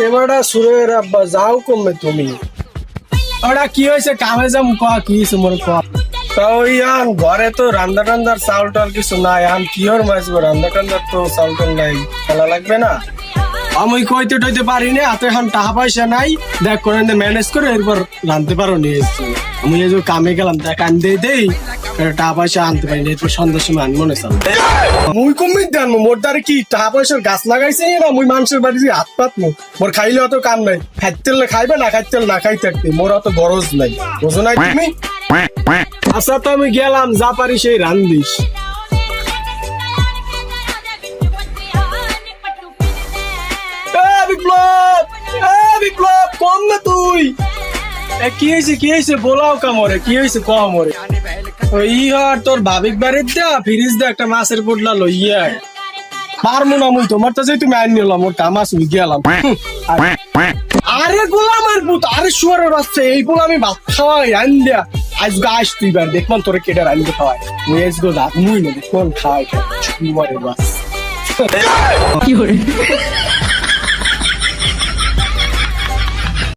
এবারটা সুরের আব্বা যাও কমবে তুমি ওটা কি হয়েছে কামে যাম ক কি হয়েছে মোর ক ওই আন ঘরে তো রান্না টান্দার চাউল টাল কিছু নাই আন কি ওর মাছবো রান্না টান্দার তো চাউল টাল নাই খেলা লাগবে না আমি কইতে টইতে পারি না হাতে এখন টাকা পয়সা নাই দেখ করে ম্যানেজ করে এরপর রাঁধতে পারো নিয়ে এসছি আমি এই যে কামে গেলাম দেখ আন দেই টাকা পয়সা আনতে পারি না এরপর সন্ধ্যার সময় আনবো না চাল মুই কমই দেন মোর দ্বারে কি টাকা পয়সার গাছ লাগাইছে না মুই মানুষের বাড়ি হাত পাত মোর খাইলে অত কাম নাই খাইতে খাইবে না খাইতে না খাইতে মোর অত গরজ নাই বোঝো নাই তুমি আচ্ছা তো আমি গেলাম যা পারি সেই রান্ধিস বিপ্লব কম না তুই কি হয়েছে বলাও কামরে কি হয়েছে কমরে ওই আর তোর ভাবিক বাড়ির দা ফ্রিজ দা একটা মাছের পোটলা লইয়া পারমু না মুই তোমার তো তুমি আইন নিলাম ওর কামাস হয়ে গেলাম আরে গোলাম আর পুত আরে শুয়ারের বাচ্চা এই বলে আমি ভাত খাওয়াই আইন দিয়া আজ গাছ তুই বার দেখলাম তোরে কেটে রান্না খাওয়াই মুই আজ গো রাত মুই না দেখলাম খাওয়াই বাস কি